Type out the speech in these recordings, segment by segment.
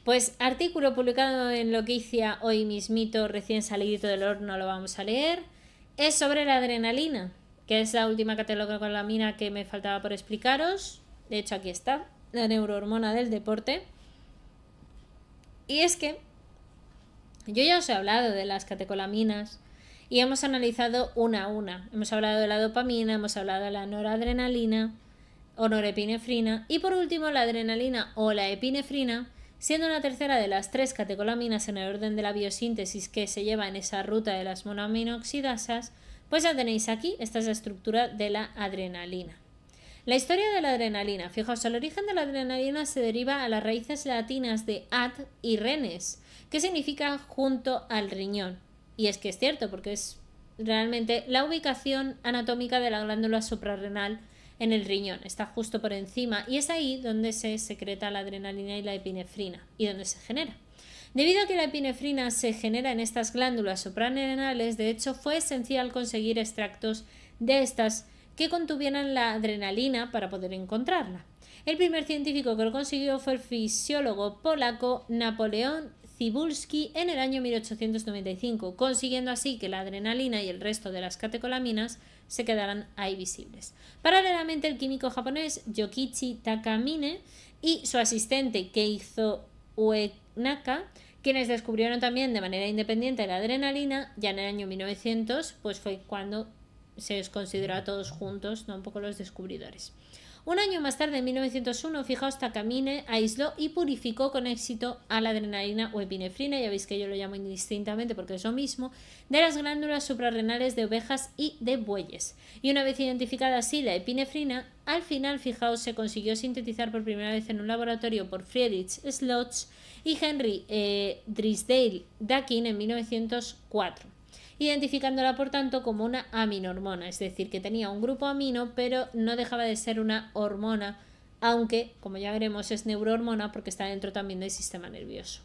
Pues artículo publicado en Loquicia hoy mismito, recién salido del horno, lo vamos a leer. Es sobre la adrenalina, que es la última catecolamina que me faltaba por explicaros. De hecho, aquí está, la neurohormona del deporte. Y es que yo ya os he hablado de las catecolaminas y hemos analizado una a una. Hemos hablado de la dopamina, hemos hablado de la noradrenalina o norepinefrina y por último la adrenalina o la epinefrina, siendo una tercera de las tres catecolaminas en el orden de la biosíntesis que se lleva en esa ruta de las monoaminoxidasas. Pues ya tenéis aquí, esta es la estructura de la adrenalina. La historia de la adrenalina. Fijaos, el origen de la adrenalina se deriva a las raíces latinas de ad y renes, que significa junto al riñón. Y es que es cierto, porque es realmente la ubicación anatómica de la glándula suprarrenal en el riñón. Está justo por encima y es ahí donde se secreta la adrenalina y la epinefrina y donde se genera. Debido a que la epinefrina se genera en estas glándulas suprarrenales, de hecho fue esencial conseguir extractos de estas que contuvieran la adrenalina para poder encontrarla. El primer científico que lo consiguió fue el fisiólogo polaco Napoleón Cybulski en el año 1895, consiguiendo así que la adrenalina y el resto de las catecolaminas se quedaran ahí visibles. Paralelamente, el químico japonés Yokichi Takamine y su asistente Keizo Uenaka, quienes descubrieron también de manera independiente la adrenalina, ya en el año 1900, pues fue cuando se les consideró a todos juntos, ¿no? Un poco los descubridores. Un año más tarde, en 1901, fijaos, Takamine aisló y purificó con éxito a la adrenalina o epinefrina, ya veis que yo lo llamo indistintamente porque es lo mismo, de las glándulas suprarrenales de ovejas y de bueyes. Y una vez identificada así la epinefrina, al final, fijaos, se consiguió sintetizar por primera vez en un laboratorio por Friedrich Slotz y Henry Drysdale Dakin en 1904. Identificándola por tanto como una aminormona, es decir, que tenía un grupo amino pero no dejaba de ser una hormona, aunque, como ya veremos, es neurohormona porque está dentro también del sistema nervioso.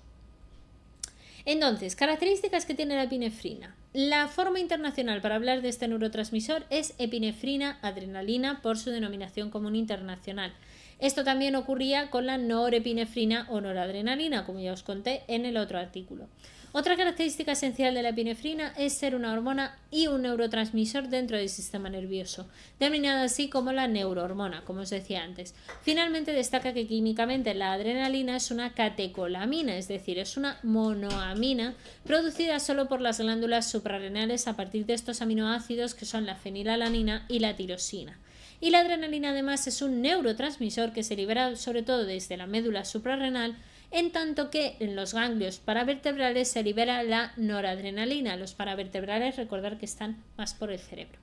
Entonces, características que tiene la epinefrina. La forma internacional para hablar de este neurotransmisor es epinefrina adrenalina por su denominación común internacional. Esto también ocurría con la norepinefrina o noradrenalina, como ya os conté en el otro artículo. Otra característica esencial de la epinefrina es ser una hormona y un neurotransmisor dentro del sistema nervioso, denominada así como la neurohormona, como os decía antes. Finalmente destaca que químicamente la adrenalina es una catecolamina, es decir, es una monoamina producida solo por las glándulas suprarrenales a partir de estos aminoácidos que son la fenilalanina y la tirosina. Y la adrenalina además es un neurotransmisor que se libera sobre todo desde la médula suprarrenal, en tanto que en los ganglios paravertebrales se libera la noradrenalina. Los paravertebrales, recordar que están más por el cerebro.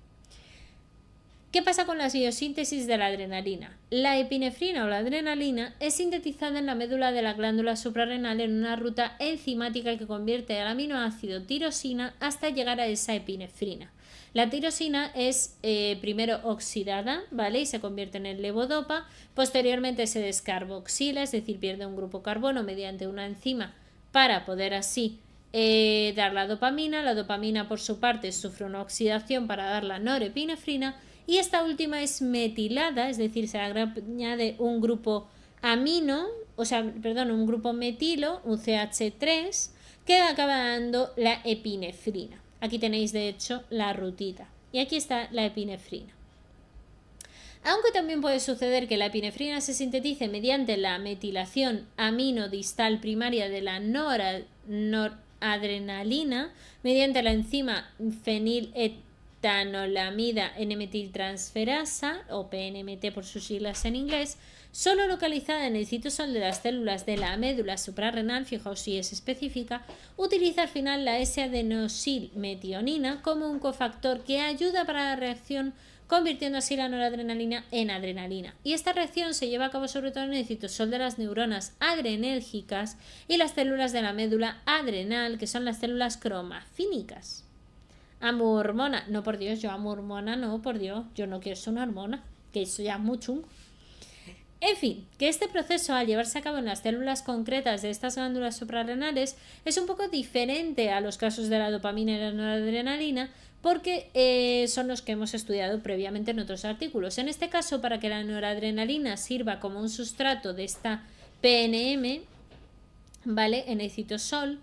¿Qué pasa con la biosíntesis de la adrenalina? La epinefrina o la adrenalina es sintetizada en la médula de la glándula suprarrenal en una ruta enzimática que convierte al aminoácido tirosina hasta llegar a esa epinefrina. La tirosina es primero oxidada, ¿vale? Y se convierte en el levodopa. Posteriormente se descarboxila, es decir, pierde un grupo carbono mediante una enzima para poder así dar la dopamina. La dopamina, por su parte, sufre una oxidación para dar la norepinefrina. Y esta última es metilada, es decir, se añade un grupo amino, un grupo metilo, un CH3, que acaba dando la epinefrina. Aquí tenéis de hecho la rutita y aquí está la epinefrina. Aunque también puede suceder que la epinefrina se sintetice mediante la metilación aminodistal primaria de la noradrenalina mediante la enzima feniletonolamida N-metiltransferasa o PNMT por sus siglas en inglés, solo localizada en el citosol de las células de la médula suprarrenal, fijaos si es específica, utiliza al final la S-adenosilmetionina como un cofactor que ayuda para la reacción, convirtiendo así la noradrenalina en adrenalina. Y esta reacción se lleva a cabo sobre todo en el citosol de las neuronas adrenérgicas y las células de la médula adrenal, que son las células cromafínicas. Amo hormona, no por Dios, yo amo hormona, no por Dios, yo no quiero ser una hormona, que eso ya es muy chungo. En fin, que este proceso al llevarse a cabo en las células concretas de estas glándulas suprarrenales es un poco diferente a los casos de la dopamina y la noradrenalina porque son los que hemos estudiado previamente en otros artículos. En este caso, para que la noradrenalina sirva como un sustrato de esta PNM, ¿vale? En el citosol,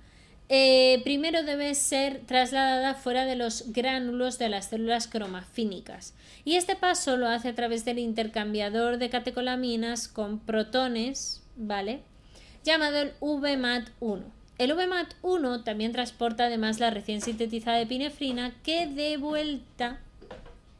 primero debe ser trasladada fuera de los gránulos de las células cromafínicas. Y este paso lo hace a través del intercambiador de catecolaminas con protones, ¿vale? Llamado el VMAT1. El VMAT1 también transporta además la recién sintetizada epinefrina que de vuelta,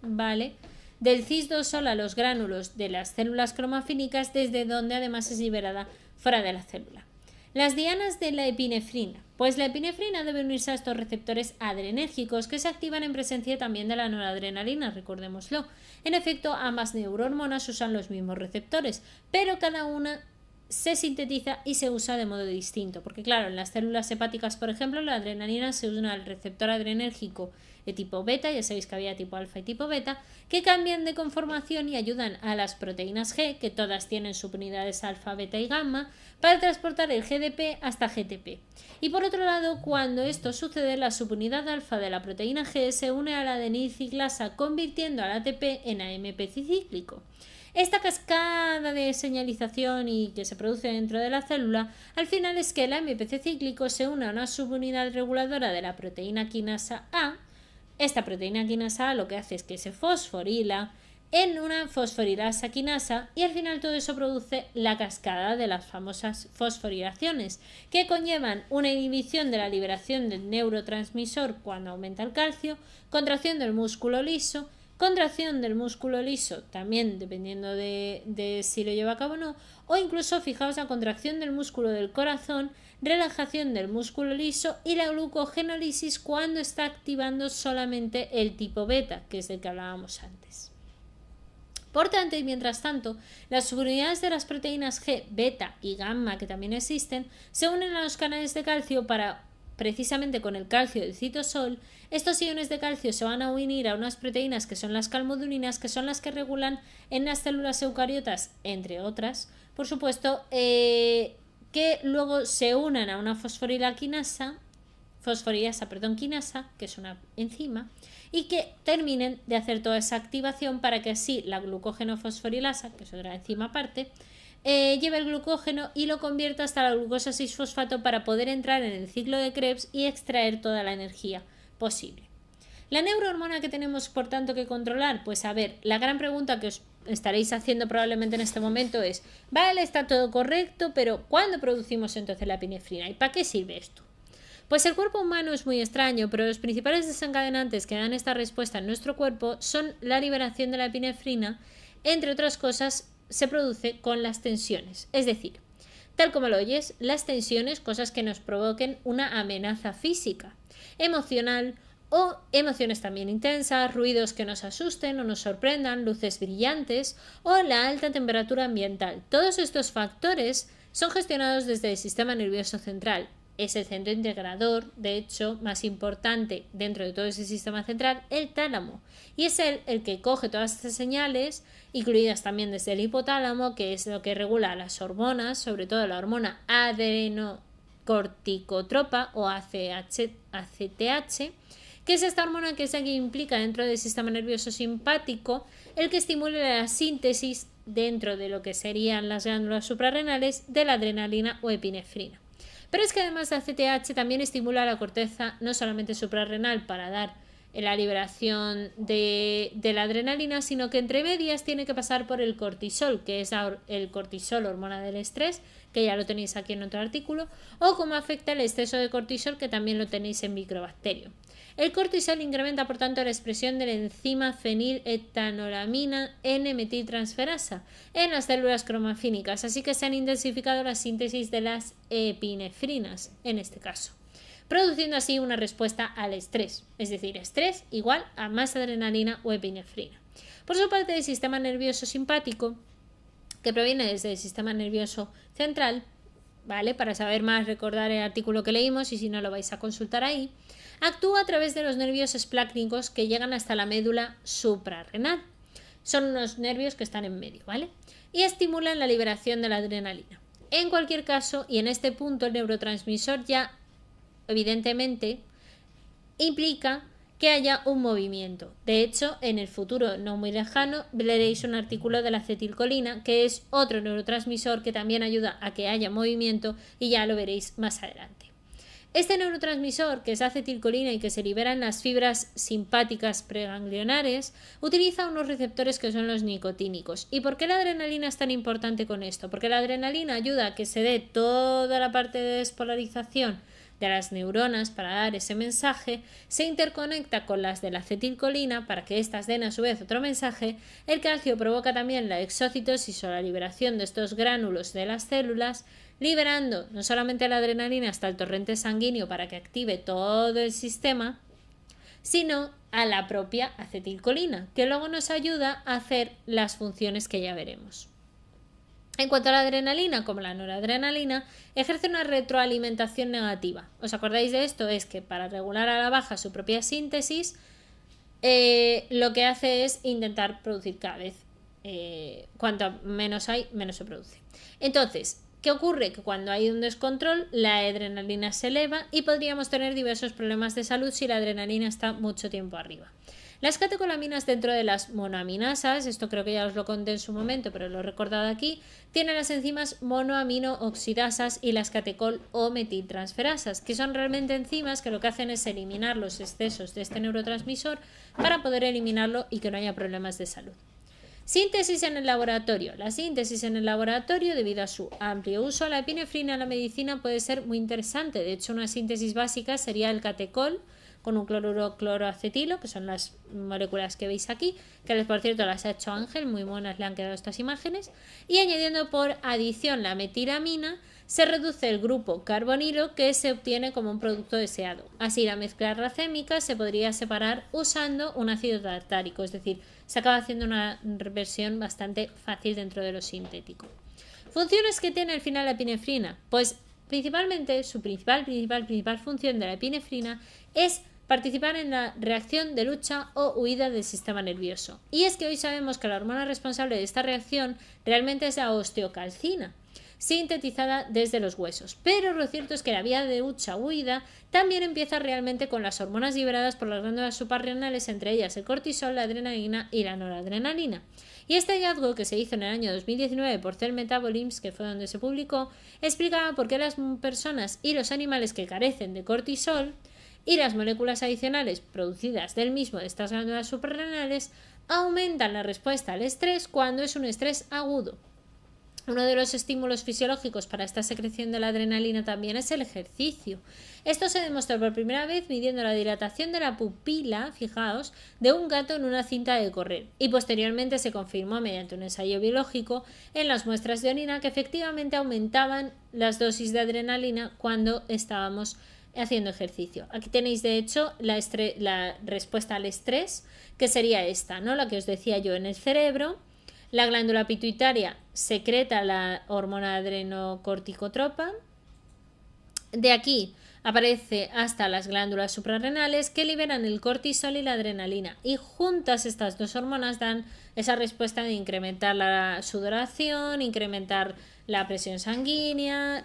¿vale?, del cisdosol a los gránulos de las células cromafínicas, desde donde además es liberada fuera de la célula. Las dianas de la epinefrina. Pues la epinefrina debe unirse a estos receptores adrenérgicos que se activan en presencia también de la noradrenalina, recordémoslo. En efecto, ambas neurohormonas usan los mismos receptores, pero cada una se sintetiza y se usa de modo distinto, porque claro, en las células hepáticas, por ejemplo, la adrenalina se une al receptor adrenérgico de tipo beta, ya sabéis que había tipo alfa y tipo beta, que cambian de conformación y ayudan a las proteínas G, que todas tienen subunidades alfa, beta y gamma, para transportar el GDP hasta GTP. Y por otro lado, cuando esto sucede, la subunidad alfa de la proteína G se une a la adenilciclasa, convirtiendo al ATP en AMP cicíclico. Esta cascada de señalización y que se produce dentro de la célula, al final es que el AMPC cíclico se une a una subunidad reguladora de la proteína quinasa A. Esta proteína quinasa A lo que hace es que se fosforila en una fosforilasa quinasa y al final todo eso produce la cascada de las famosas fosforilaciones, que conllevan una inhibición de la liberación del neurotransmisor cuando aumenta el calcio, contracción del músculo liso, contracción del músculo liso, también dependiendo de si lo lleva a cabo o no, o incluso, fijaos, la contracción del músculo del corazón, relajación del músculo liso y la glucogenólisis cuando está activando solamente el tipo beta, que es del que hablábamos antes. Por tanto, y mientras tanto, las subunidades de las proteínas G, beta y gamma, que también existen, se unen a los canales de calcio para, precisamente con el calcio del citosol, estos iones de calcio se van a unir a unas proteínas que son las calmodulininas, que son las que regulan en las células eucariotas, entre otras, por supuesto, que luego se unan a una fosforilasa, que es una enzima, y que terminen de hacer toda esa activación para que así la glucógeno-fosforilasa, que es otra enzima aparte, lleve el glucógeno y lo convierta hasta la glucosa 6-fosfato para poder entrar en el ciclo de Krebs y extraer toda la energía posible. La neurohormona que tenemos, por tanto, que controlar, pues a ver, la gran pregunta que os estaréis haciendo probablemente en este momento es, vale, está todo correcto, pero ¿cuándo producimos entonces la epinefrina? ¿Y para qué sirve esto? Pues el cuerpo humano es muy extraño, pero los principales desencadenantes que dan esta respuesta en nuestro cuerpo son la liberación de la epinefrina, entre otras cosas, se produce con las tensiones, es decir, tal como lo oyes, las tensiones, cosas que nos provoquen una amenaza física, emocional o emociones también intensas, ruidos que nos asusten o nos sorprendan, luces brillantes o la alta temperatura ambiental. Todos estos factores son gestionados desde el sistema nervioso central. Es el centro integrador, de hecho, más importante dentro de todo ese sistema central, el tálamo. Y es él el que coge todas estas señales, incluidas también desde el hipotálamo, que es lo que regula las hormonas, sobre todo la hormona adrenocorticotropa o ACTH, que es esta hormona que es la que implica dentro del sistema nervioso simpático el que estimule la síntesis dentro de lo que serían las glándulas suprarrenales de la adrenalina o epinefrina. Pero es que además la ACTH también estimula la corteza no solamente suprarrenal para dar la liberación de la adrenalina, sino que entre medias tiene que pasar por el cortisol, que es el cortisol, hormona del estrés, que ya lo tenéis aquí en otro artículo, o cómo afecta el exceso de cortisol, que también lo tenéis en Microbacterium. El cortisol incrementa, por tanto, la expresión de la enzima feniletanolamina N-metiltransferasa en las células cromafínicas, así que se han intensificado la síntesis de las epinefrinas, en este caso, produciendo así una respuesta al estrés, es decir, estrés igual a más adrenalina o epinefrina. Por su parte, el sistema nervioso simpático, que proviene desde el sistema nervioso central, ¿vale? Para saber más, recordar el artículo que leímos y si no lo vais a consultar ahí, actúa a través de los nervios esplácnicos que llegan hasta la médula suprarrenal. Son unos nervios que están en medio, ¿vale? Y estimulan la liberación de la adrenalina. En cualquier caso, y en este punto, el neurotransmisor ya, evidentemente, implica que haya un movimiento. De hecho, en el futuro no muy lejano leeréis un artículo de la acetilcolina, que es otro neurotransmisor que también ayuda a que haya movimiento, y ya lo veréis más adelante. Este neurotransmisor, que es acetilcolina y que se libera en las fibras simpáticas preganglionares, utiliza unos receptores que son los nicotínicos. ¿Y por qué la adrenalina es tan importante con esto? Porque la adrenalina ayuda a que se dé toda la parte de despolarización de las neuronas para dar ese mensaje, se interconecta con las de la acetilcolina para que éstas den a su vez otro mensaje. El calcio provoca también la exocitosis o la liberación de estos gránulos de las células, liberando no solamente la adrenalina hasta el torrente sanguíneo para que active todo el sistema, sino a la propia acetilcolina, que luego nos ayuda a hacer las funciones que ya veremos. En cuanto a la adrenalina, como la noradrenalina, ejerce una retroalimentación negativa. ¿Os acordáis de esto? Es que para regular a la baja su propia síntesis, lo que hace es intentar producir cada vez. Cuanto menos hay, menos se produce. Entonces, ¿qué ocurre? Que cuando hay un descontrol, la adrenalina se eleva y podríamos tener diversos problemas de salud si la adrenalina está mucho tiempo arriba. Las catecolaminas dentro de las monoaminasas, esto creo que ya os lo conté en su momento, pero lo he recordado aquí, tienen las enzimas monoaminooxidasas y las catecol o metiltransferasas, que son realmente enzimas que lo que hacen es eliminar los excesos de este neurotransmisor para poder eliminarlo y que no haya problemas de salud. Síntesis en el laboratorio. La síntesis en el laboratorio, debido a su amplio uso, la epinefrina en la medicina puede ser muy interesante. De hecho, una síntesis básica sería el catecol con un cloruro cloroacetilo, que son las moléculas que veis aquí, que por cierto las ha hecho Ángel, muy buenas le han quedado estas imágenes, y añadiendo por adición la metilamina, se reduce el grupo carbonilo que se obtiene como un producto deseado. Así la mezcla racémica se podría separar usando un ácido tartárico, es decir, se acaba haciendo una versión bastante fácil dentro de lo sintético. ¿Funciones que tiene al final la epinefrina? Pues principalmente su principal función de la epinefrina es participar en la reacción de lucha o huida del sistema nervioso. Y es que hoy sabemos que la hormona responsable de esta reacción realmente es la osteocalcina, sintetizada desde los huesos. Pero lo cierto es que la vía de lucha o huida también empieza realmente con las hormonas liberadas por las glándulas suprarrenales, entre ellas el cortisol, la adrenalina y la noradrenalina. Y este hallazgo, que se hizo en el año 2019 por Cell Metabolism, que fue donde se publicó, explicaba por qué las personas y los animales que carecen de cortisol y las moléculas adicionales producidas del mismo de estas glándulas suprarrenales aumentan la respuesta al estrés cuando es un estrés agudo. Uno de los estímulos fisiológicos para esta secreción de la adrenalina también es el ejercicio. Esto se demostró por primera vez midiendo la dilatación de la pupila, fijaos, de un gato en una cinta de correr, y posteriormente se confirmó mediante un ensayo biológico en las muestras de orina que efectivamente aumentaban las dosis de adrenalina cuando estábamos haciendo ejercicio. Aquí tenéis de hecho la respuesta al estrés, que sería esta, ¿no? La que os decía yo en el cerebro. La glándula pituitaria secreta la hormona adrenocorticotropa. De aquí aparece hasta las glándulas suprarrenales que liberan el cortisol y la adrenalina. Y juntas estas dos hormonas dan esa respuesta de incrementar la sudoración, incrementar la presión sanguínea,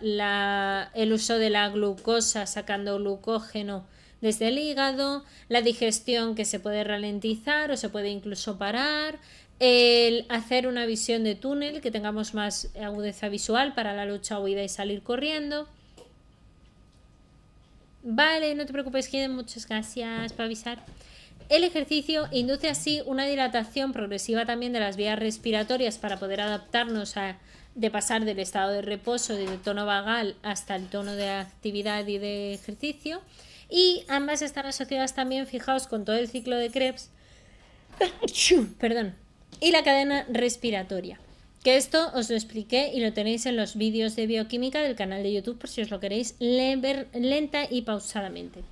el uso de la glucosa sacando glucógeno desde el hígado, la digestión que se puede ralentizar o se puede incluso parar, el hacer una visión de túnel, que tengamos más agudeza visual para la lucha, huida y salir corriendo. Vale, no te preocupes, Giden, muchas gracias por avisar. El ejercicio induce así una dilatación progresiva también de las vías respiratorias para poder adaptarnos de pasar del estado de reposo, del tono vagal, hasta el tono de actividad y de ejercicio. Y ambas están asociadas también, fijaos, con todo el ciclo de Krebs. Perdón. Y la cadena respiratoria, que esto os lo expliqué y lo tenéis en los vídeos de bioquímica del canal de YouTube por si os lo queréis ver lenta y pausadamente.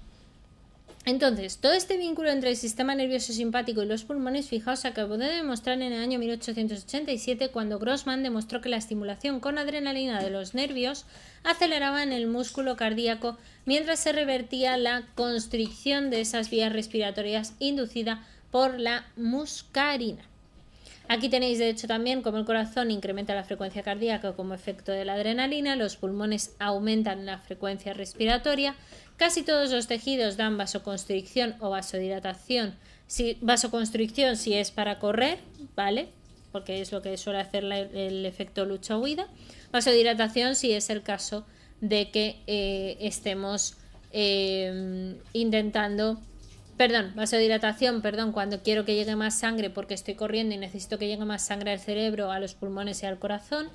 Entonces, todo este vínculo entre el sistema nervioso simpático y los pulmones, fijaos, se acabó de demostrar en el año 1887 cuando Grossman demostró que la estimulación con adrenalina de los nervios aceleraba en el músculo cardíaco mientras se revertía la constricción de esas vías respiratorias inducida por la muscarina. Aquí tenéis de hecho también cómo el corazón incrementa la frecuencia cardíaca como efecto de la adrenalina, los pulmones aumentan la frecuencia respiratoria, casi todos los tejidos dan vasoconstricción o vasodilatación. Vasoconstricción si es para correr, ¿vale? Porque es lo que suele hacer el efecto lucha-huida. Vasodilatación si es el caso de que estemos vasodilatación, cuando quiero que llegue más sangre porque estoy corriendo y necesito que llegue más sangre al cerebro, a los pulmones y al corazón,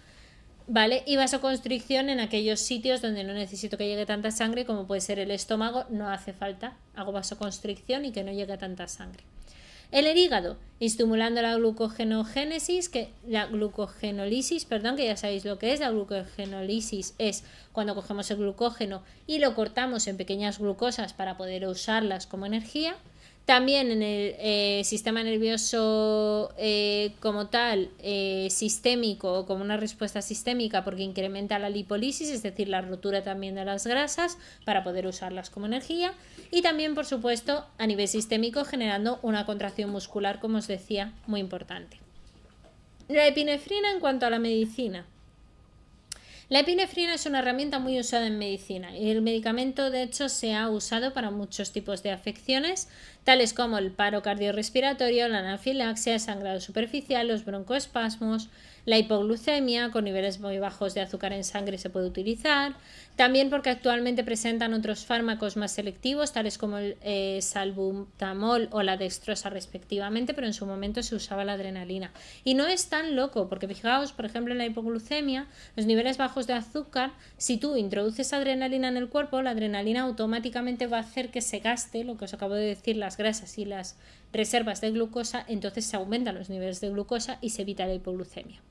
¿vale? Y vasoconstricción en aquellos sitios donde no necesito que llegue tanta sangre, como puede ser el estómago, no hace falta, hago vasoconstricción y que no llegue tanta sangre. El hígado, estimulando la glucogenólisis, que ya sabéis lo que es. La glucogenólisis es cuando cogemos el glucógeno y lo cortamos en pequeñas glucosas para poder usarlas como energía. También en el sistema nervioso como tal, sistémico, o como una respuesta sistémica, porque incrementa la lipólisis, es decir, la rotura también de las grasas para poder usarlas como energía. Y también, por supuesto, a nivel sistémico, generando una contracción muscular, como os decía, muy importante. La epinefrina en cuanto a la medicina. La epinefrina es una herramienta muy usada en medicina y el medicamento de hecho se ha usado para muchos tipos de afecciones, tales como el paro cardiorrespiratorio, la anafilaxia, el sangrado superficial, los broncoespasmos, la hipoglucemia con niveles muy bajos de azúcar en sangre se puede utilizar, también porque actualmente presentan otros fármacos más selectivos, tales como el salbutamol o la dextrosa respectivamente, pero en su momento se usaba la adrenalina. Y no es tan loco, porque fijaos, por ejemplo, en la hipoglucemia, los niveles bajos de azúcar, si tú introduces adrenalina en el cuerpo, la adrenalina automáticamente va a hacer que se gaste, lo que os acabo de decir, las grasas y las reservas de glucosa, entonces se aumentan los niveles de glucosa y se evita la hipoglucemia.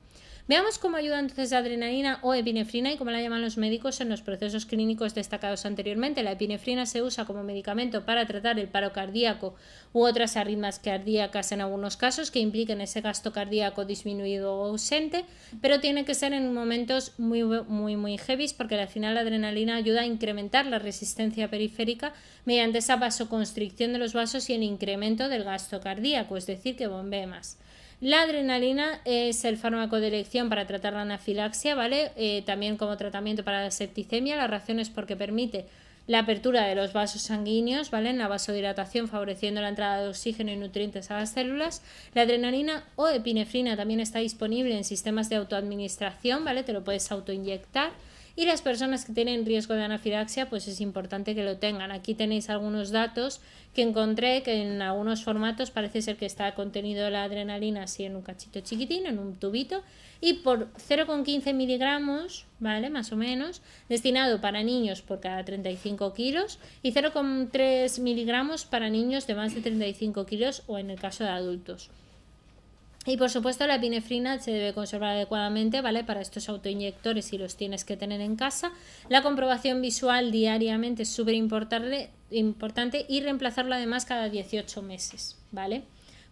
Veamos cómo ayuda entonces la adrenalina o epinefrina y cómo la llaman los médicos en los procesos clínicos destacados anteriormente. La epinefrina se usa como medicamento para tratar el paro cardíaco u otras arritmias cardíacas en algunos casos que impliquen ese gasto cardíaco disminuido o ausente, pero tiene que ser en momentos muy heavy, porque al final la adrenalina ayuda a incrementar la resistencia periférica mediante esa vasoconstricción de los vasos y el incremento del gasto cardíaco, es decir, que bombee más. La adrenalina es el fármaco de elección para tratar la anafilaxia, ¿vale? También como tratamiento para la septicemia. La razón es porque permite la apertura de los vasos sanguíneos, ¿vale? En la vasodilatación, favoreciendo la entrada de oxígeno y nutrientes a las células. La adrenalina o epinefrina también está disponible en sistemas de autoadministración, ¿vale? Te lo puedes autoinyectar. Y las personas que tienen riesgo de anafilaxia, pues es importante que lo tengan. Aquí tenéis algunos datos que encontré, que en algunos formatos parece ser que está contenido la adrenalina así en un cachito chiquitín, en un tubito, y por 0,15 miligramos, ¿vale? Más o menos, destinado para niños por cada 35 kilos y 0,3 miligramos para niños de más de 35 kilos o en el caso de adultos. Y por supuesto la epinefrina se debe conservar adecuadamente, ¿vale? Para estos autoinyectores si los tienes que tener en casa. La comprobación visual diariamente es súper importante y reemplazarla además cada 18 meses, ¿vale?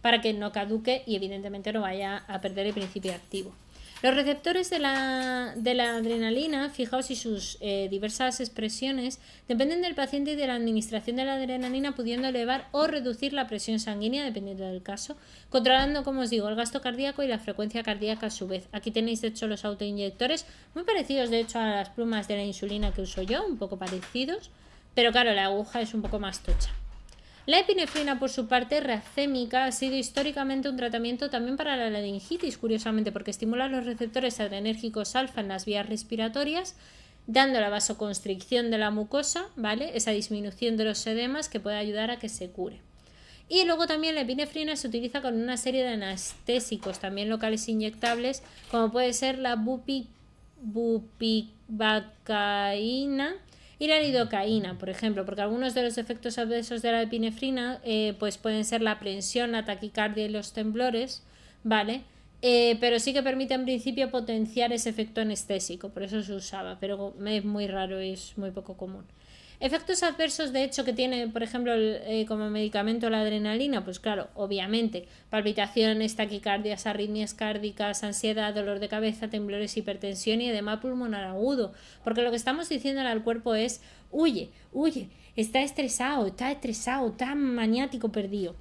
Para que no caduque y evidentemente no vaya a perder el principio activo. Los receptores de la adrenalina, fijaos, y sus diversas expresiones dependen del paciente y de la administración de la adrenalina, pudiendo elevar o reducir la presión sanguínea dependiendo del caso, controlando, como os digo, el gasto cardíaco y la frecuencia cardíaca a su vez. Aquí tenéis de hecho los autoinyectores, muy parecidos de hecho a las plumas de la insulina que uso yo, un poco parecidos, pero claro, la aguja es un poco más tocha. La epinefrina, por su parte racémica, ha sido históricamente un tratamiento también para la laringitis, curiosamente, porque estimula los receptores adrenérgicos alfa en las vías respiratorias, dando la vasoconstricción de la mucosa, ¿vale? Esa disminución de los edemas que puede ayudar a que se cure. Y luego también la epinefrina se utiliza con una serie de anestésicos, también locales inyectables, como puede ser la bupivacaína y la lidocaína, por ejemplo, porque algunos de los efectos adversos de la epinefrina pues pueden ser la aprensión, la taquicardia y los temblores, ¿vale? Pero sí que permite en principio potenciar ese efecto anestésico, por eso se usaba, pero es muy raro y es muy poco común. Efectos adversos, de hecho, que tiene, por ejemplo, como medicamento la adrenalina, pues claro, obviamente, palpitaciones, taquicardias, arritmias cárdicas, ansiedad, dolor de cabeza, temblores, hipertensión y edema pulmonar agudo, porque lo que estamos diciéndole al cuerpo es, huye, está estresado, está maniático, perdido.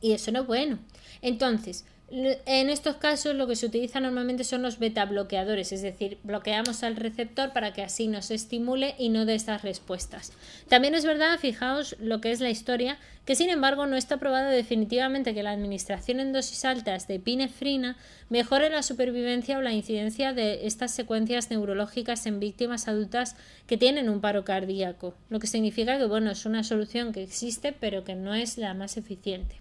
Y eso no es bueno. Entonces, En estos casos lo que se utiliza normalmente son los beta bloqueadores, es decir, bloqueamos al receptor para que así nos estimule y no dé estas respuestas. También es verdad, fijaos lo que es la historia, que sin embargo no está probado definitivamente que la administración en dosis altas de epinefrina mejore la supervivencia o la incidencia de estas secuencias neurológicas en víctimas adultas que tienen un paro cardíaco, lo que significa que bueno, es una solución que existe pero que no es la más eficiente.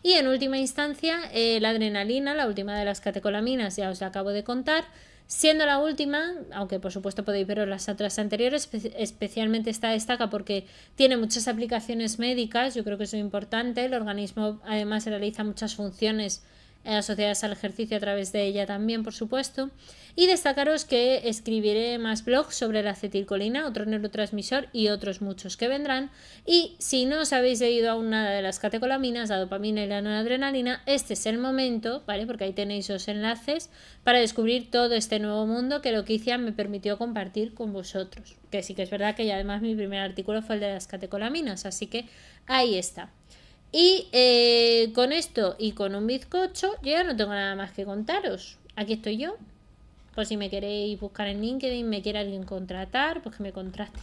Y en última instancia, la adrenalina, la última de las catecolaminas, ya os la acabo de contar, siendo la última, aunque por supuesto podéis ver las otras anteriores, especialmente esta destaca porque tiene muchas aplicaciones médicas, yo creo que eso es importante, el organismo además realiza muchas funciones asociadas al ejercicio a través de ella también, por supuesto. Y destacaros que escribiré más blogs sobre la acetilcolina, otro neurotransmisor y otros muchos que vendrán. Y si no os habéis leído aún nada de las catecolaminas, la dopamina y la noradrenalina, este es el momento, ¿vale? Porque ahí tenéis los enlaces para descubrir todo este nuevo mundo que Loquicia me permitió compartir con vosotros. Que sí que es verdad que ya además mi primer artículo fue el de las catecolaminas, así que ahí está. Y con esto y con un bizcocho yo ya no tengo nada más que contaros. Aquí estoy yo. Por si me queréis buscar en LinkedIn, me quiere alguien contratar, pues que me contrate.